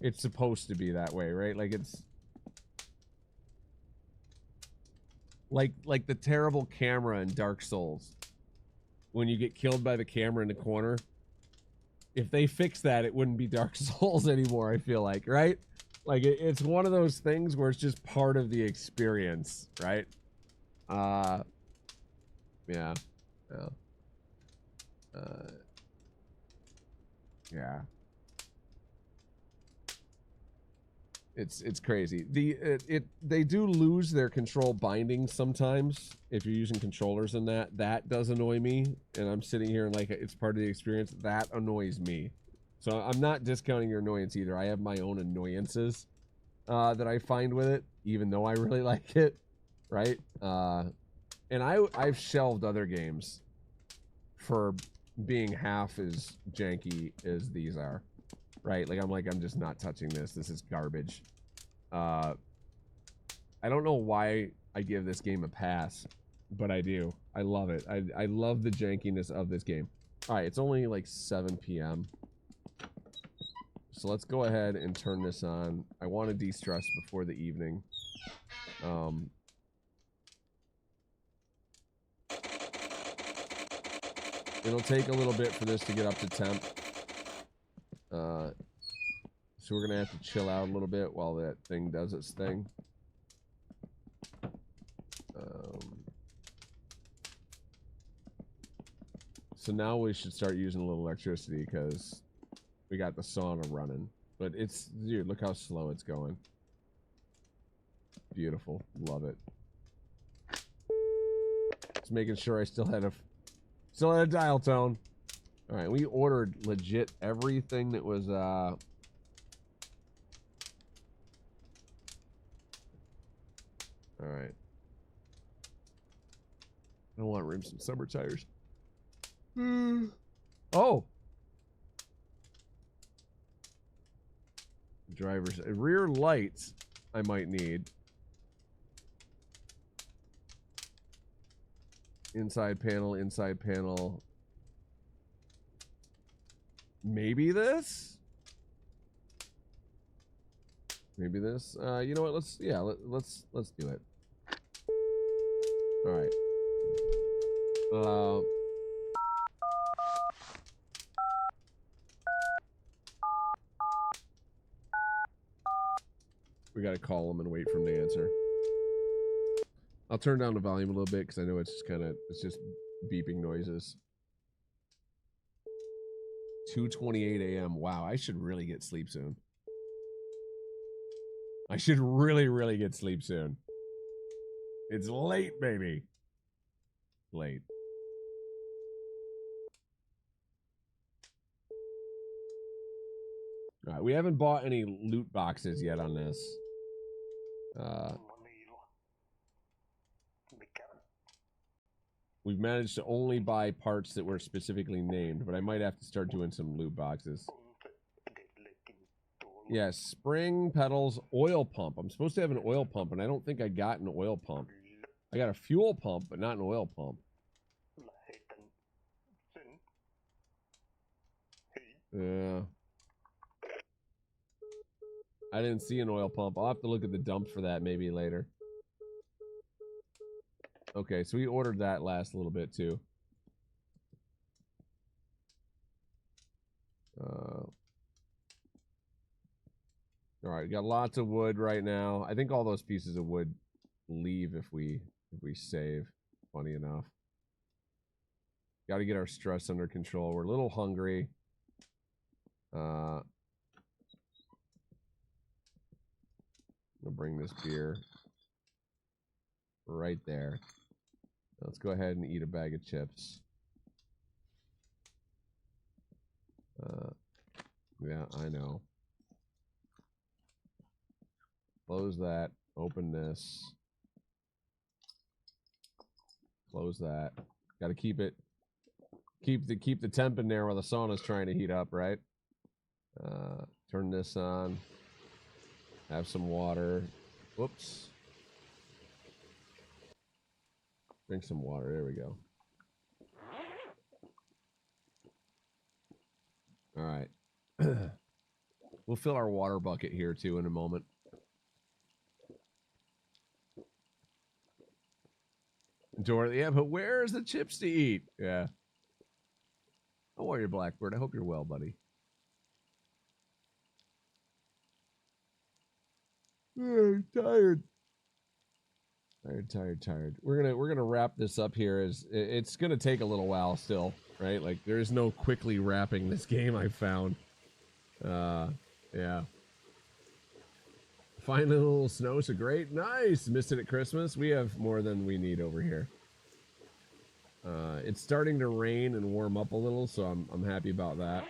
it's supposed to be that way, right? Like it's like the terrible camera in Dark Souls. When you get killed by the camera in the corner, if they fix that, it wouldn't be Dark Souls anymore, I feel like, right? Like it's one of those things where it's just part of the experience, right? Uh yeah. Yeah. Uh yeah. It's crazy. They do lose their control binding sometimes if you're using controllers in that. That does annoy me, and I'm sitting here and like it's part of the experience. That annoys me. So I'm not discounting your annoyance either. I have my own annoyances that I find with it, even though I really like it, right? And I've shelved other games for being half as janky as these are, right? Like I'm just not touching this. This is garbage. Uh, I don't know why I give this game a pass, but I do. I love it. I love the jankiness of this game. All right, it's only like 7 p.m. So let's go ahead and turn this on. I want to de-stress before the evening. It'll take a little bit for this to get up to temp. So we're going to have to chill out a little bit while that thing does its thing. So now we should start using a little electricity because we got the sauna running. But it's, dude, look how slow it's going. Beautiful. Love it. Just making sure I still had a dial tone. All right, we ordered legit everything that was all right. I want to rim some summer tires. Oh. Driver's rear lights I might need. Inside panel. Maybe this? Maybe this? You know what? Let's do it. All right. We gotta call him and wait for him to answer. I'll turn down the volume a little bit because I know it's just beeping noises. 2:28 a.m. Wow, I should really get sleep soon. I should really get sleep soon. It's late, baby. Late. All right, we haven't bought any loot boxes yet on this. We've managed to only buy parts that were specifically named, but I might have to start doing some loot boxes. Yeah, spring pedals, oil pump. I'm supposed to have an oil pump, and I don't think I got an oil pump. I got a fuel pump, but not an oil pump. Yeah. I didn't see an oil pump. I'll have to look at the dump for that maybe later. Okay, so we ordered that last little bit too. All right, got lots of wood right now. I think all those pieces of wood leave if we save. Funny enough. Got to get our stress under control. We're a little hungry. I'll bring this beer right there. Let's go ahead and eat a bag of chips. Yeah, I know. Close that. Open this. Close that. Got to keep it. Keep the temp in there while the sauna's trying to heat up, right? Turn this on. Have some water. Whoops. Drink some water. There we go. All right. We'll fill our water bucket here too in a moment. Dorothy, yeah, but where's the chips to eat? Yeah. How are you, Blackbird? I hope you're well, buddy. Tired. Tired. We're gonna wrap this up here. As it's gonna take a little while still, right? Like there is no quickly wrapping this game. I found. Yeah. Finding a little snow, so great. Nice. Missed it at Christmas. We have more than we need over here. It's starting to rain and warm up a little, so I'm happy about that.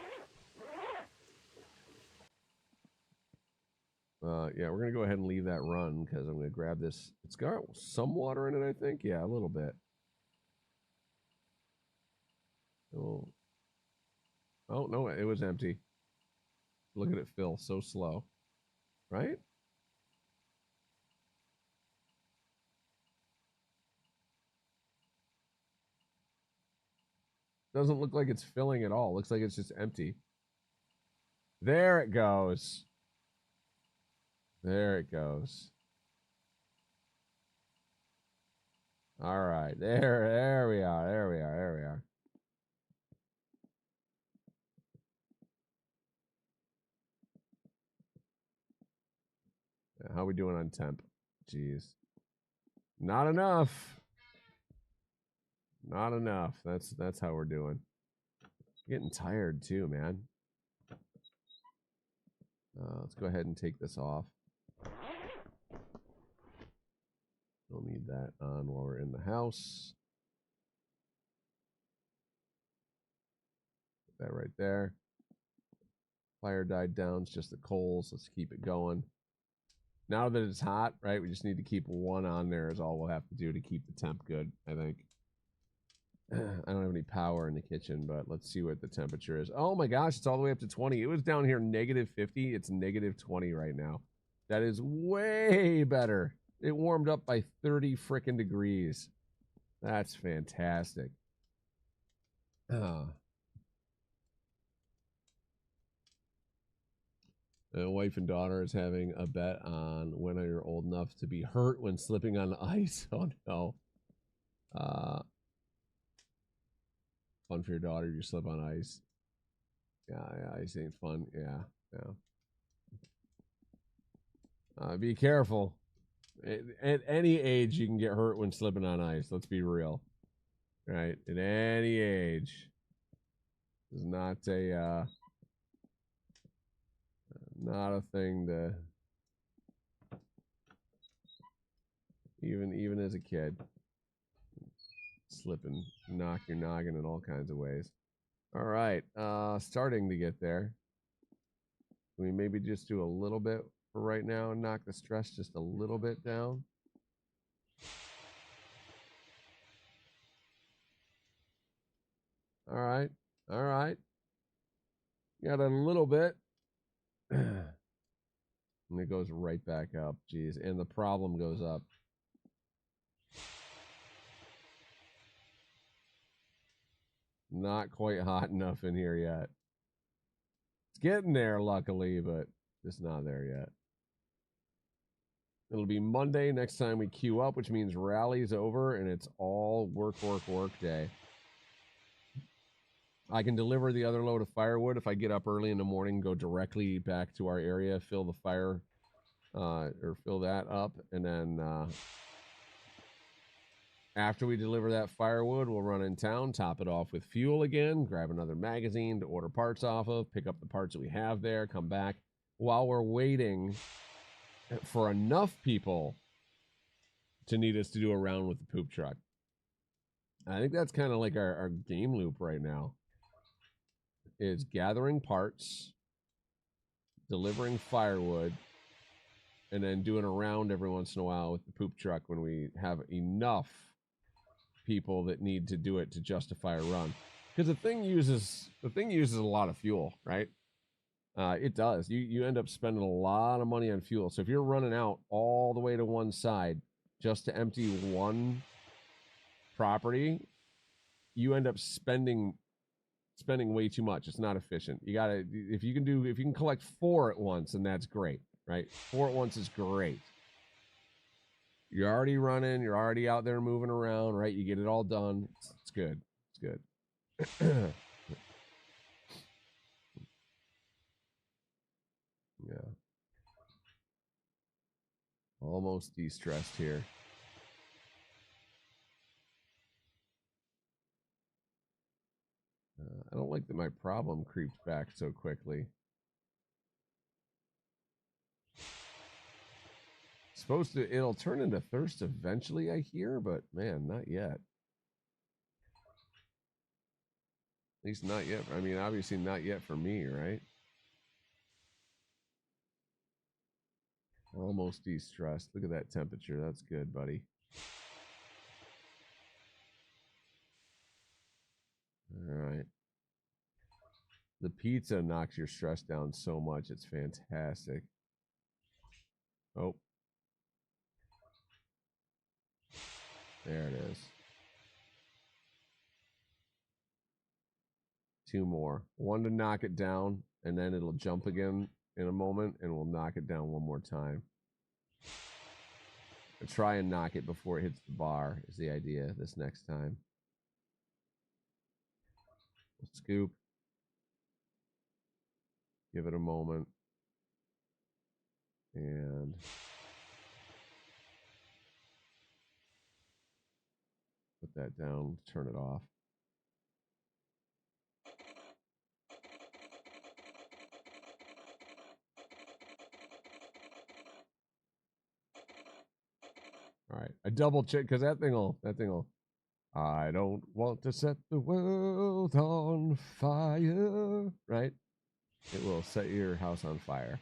Yeah, we're gonna go ahead and leave that run because I'm gonna grab this. It's got some water in it, I think. Yeah, a little bit. Oh, oh no, it was empty. Look at it fill so slow, right? Doesn't look like it's filling at all. Looks like it's just empty. There it goes. There it goes. All right, there we are. There we are. There we are. How we doing on temp? Jeez. Not enough. Not enough. That's how we're doing. Getting tired too, man. Let's go ahead and take this off. We'll need that on while we're in the house. Put that right there. Fire died down. It's just the coals. Let's keep it going. Now that it's hot, right, we just need to keep one on there is all we'll have to do to keep the temp good, I think. I don't have any power in the kitchen, but let's see what the temperature is. Oh my gosh, it's all the way up to 20. It was down here negative 50. It's negative 20 right now. That is way better. It warmed up by 30 frickin' degrees. That's fantastic. Wife and daughter is having a bet on when you're old enough to be hurt when slipping on ice. Oh no. Fun for your daughter if you slip on ice. Yeah, ice ain't fun. Yeah. Be careful. At any age, you can get hurt when slipping on ice. Let's be real. Right? At any age. It's not a thing to even as a kid. Slip and knock your noggin in all kinds of ways. All right, starting to get there. Can we maybe just do a little bit for right now and knock the stress just a little bit down? All right. Got a little bit. And it goes right back up. Jeez. And the problem goes up. Not quite hot enough in here yet. It's getting there, luckily, but just not there yet. It'll be Monday next time we queue up, which means rally's over and it's all work day. I can deliver the other load of firewood if I get up early in the morning, go directly back to our area, fill the fire, or fill that up, and then after we deliver that firewood, we'll run in town, top it off with fuel again, grab another magazine to order parts off of, pick up the parts that we have there, come back. While we're waiting for enough people to need us to do a round with the poop truck. I think that's kind of like our game loop right now. Is gathering parts, delivering firewood, and then doing a round every once in a while with the poop truck when we have enough people that need to do it to justify a run. Because the thing uses a lot of fuel, right? It does. You end up spending a lot of money on fuel. So if you're running out all the way to one side just to empty one property, you end up spending spending way too much. It's not efficient. You gotta, if you can collect 4 at once, and that's great, right? 4 at once is great. You're already running, you're already out there moving around, right? You get it all done. It's good. It's good. Yeah. Almost de-stressed here. I don't like that my problem creeped back so quickly. Supposed to, it'll turn into thirst eventually, I hear, but man, not yet. At least not yet. I mean, obviously not yet for me, right? Almost de-stressed. Look at that temperature. That's good, buddy. All right. The pizza knocks your stress down so much. It's fantastic. Oh. There it is. 2 more. 1 to knock it down, and then it'll jump again in a moment, and we'll knock it down 1 more time. I'll try and knock it before it hits the bar is the idea this next time. We'll scoop. Give it a moment. And put that down, turn it off. All right, I double check because that thing will. I don't want to set the world on fire. Right? It will set your house on fire.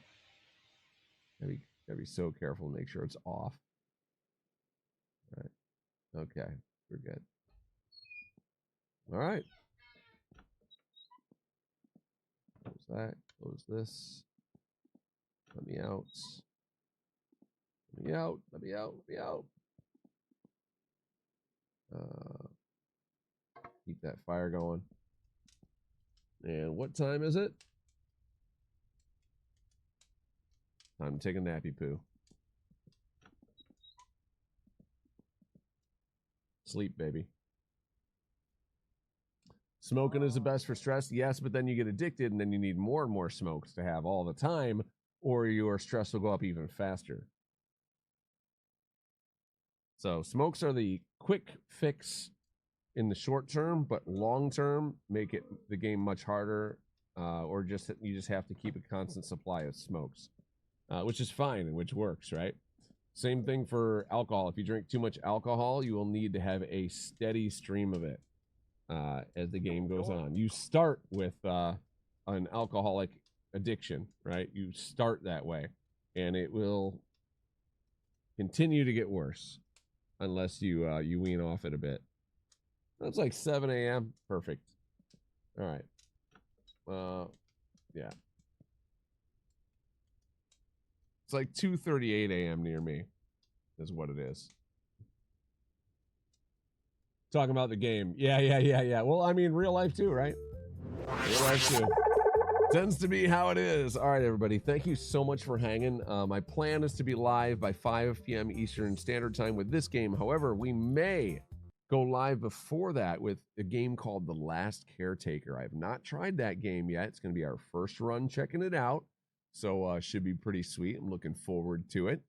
Gotta be so careful to make sure it's off. All right. Okay, we're good. All right. Close that. Close this. Let me out. Let me out. Let me out. Let me out. Keep that fire going. And what time is it? Time to take a nappy poo. Sleep, baby. Smoking is the best for stress, yes, but then you get addicted and then you need more and more smokes to have all the time, or your stress will go up even faster. So smokes are the quick fix in the short term, but long term make it the game much harder, or just you just have to keep a constant supply of smokes, which is fine and which works, right? Same thing for alcohol. If you drink too much alcohol, you will need to have a steady stream of it as the game goes on. You start with an alcoholic addiction, right? You start that way, and it will continue to get worse unless you you wean off it a bit. That's like 7 a.m. Perfect. All right. Yeah. It's like 2:38 a.m. near me, is what it is. Talking about the game. Yeah. Well, I mean, real life too, right? Real life too. Tends to be how it is. All right, everybody. Thank you so much for hanging. My plan is to be live by 5 p.m. Eastern Standard Time with this game. However, we may go live before that with a game called The Last Caretaker. I have not tried that game yet. It's going to be our first run checking it out. So should be pretty sweet. I'm looking forward to it.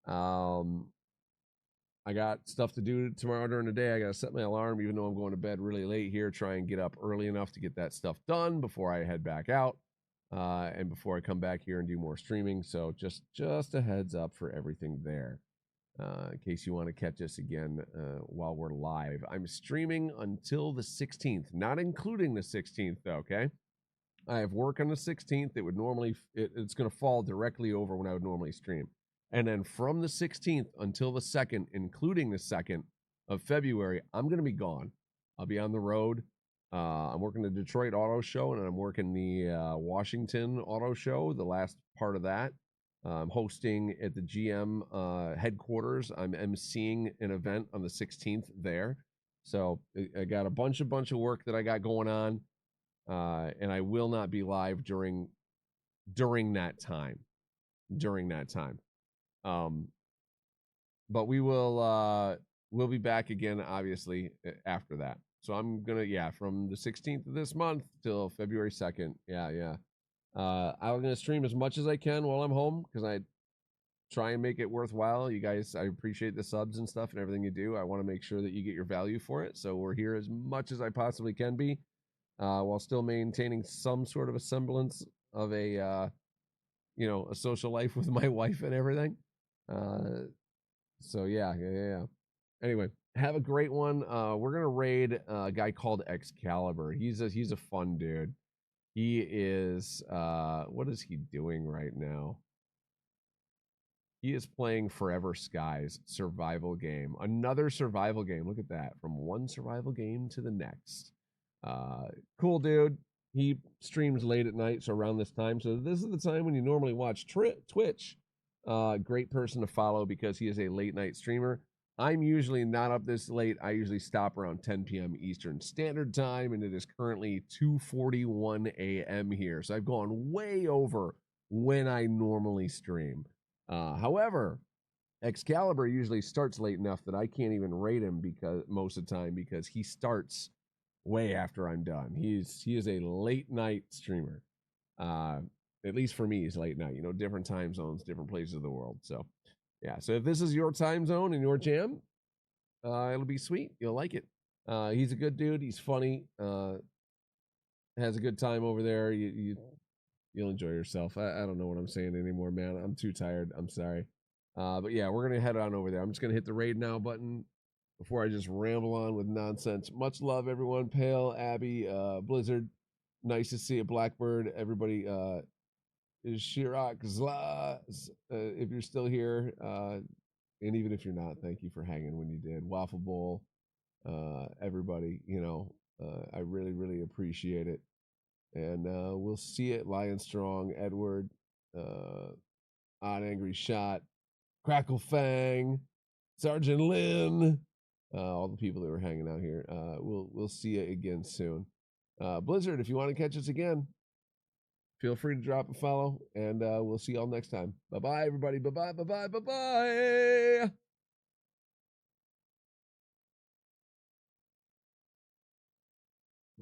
I got stuff to do tomorrow during the day. I got to set my alarm, even though I'm going to bed really late here, try and get up early enough to get that stuff done before I head back out and before I come back here and do more streaming. So just a heads up for everything there in case you want to catch us again while we're live. I'm streaming until the 16th, not including the 16th, though, okay? I have work on the 16th. It would normally, it's going to fall directly over when I would normally stream. And then from the 16th until the 2nd, including the 2nd of February, I'm going to be gone. I'll be on the road. I'm working the Detroit Auto Show, and I'm working the Washington Auto Show, the last part of that. I'm hosting at the GM headquarters. I'm emceeing an event on the 16th there. So I got a bunch of work that I got going on. and I will not be live during that time. During that time. But we'll be back again, obviously, after that. So I'm gonna, from the 16th of this month till February 2nd. Yeah. I'm gonna stream as much as I can while I'm home because I try and make it worthwhile. You guys, I appreciate the subs and stuff and everything you do. I want to make sure that you get your value for it. So we're here as much as I possibly can be, while still maintaining some sort of a semblance of a a social life with my wife and everything. So yeah. Anyway, have a great one. We're gonna raid a guy called Excalibur. He's a fun dude. He is what is he doing right now? He is playing Forever Skies survival game. Another survival game. Look at that. From one survival game to the next. Cool dude. He streams late at night, so around this time. So this is the time when you normally watch Twitch. Great person to follow because he is a late night streamer. I'm usually not up this late. I usually stop around 10 p.m. Eastern Standard Time, and it is currently 2:41 a.m. here. So I've gone way over when I normally stream. However, Excalibur usually starts late enough that I can't even rate him because most of the time because he starts way after I'm done. He is a late night streamer. At least for me, he's late night. Different time zones, different places of the world. So yeah. So if this is your time zone and your jam, it'll be sweet. You'll like it. He's a good dude. He's funny. Has a good time over there. You'll enjoy yourself. I don't know what I'm saying anymore, man. I'm too tired. I'm sorry. But yeah, we're gonna head on over there. I'm just gonna hit the raid now button before I just ramble on with nonsense. Much love, everyone. Pale, Abby, Blizzard. Nice to see you, Blackbird. Everybody, is Shirak Zla. If you're still here, and even if you're not, thank you for hanging when you did. Waffle Bowl, everybody, I really, really appreciate it. And we'll see it. Lion Strong, Edward, Odd Angry Shot, Crackle Fang, Sergeant Lynn, all the people that were hanging out here. We'll see you again soon. Blizzard, if you want to catch us again, feel free to drop a follow, and we'll see y'all next time. Bye bye, everybody. Bye bye. Bye bye. Bye bye.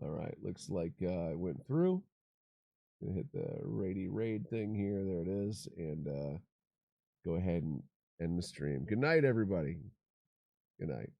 All right, looks like it went through. Gonna hit the raid thing here. There it is, and go ahead and end the stream. Good night, everybody. Good night.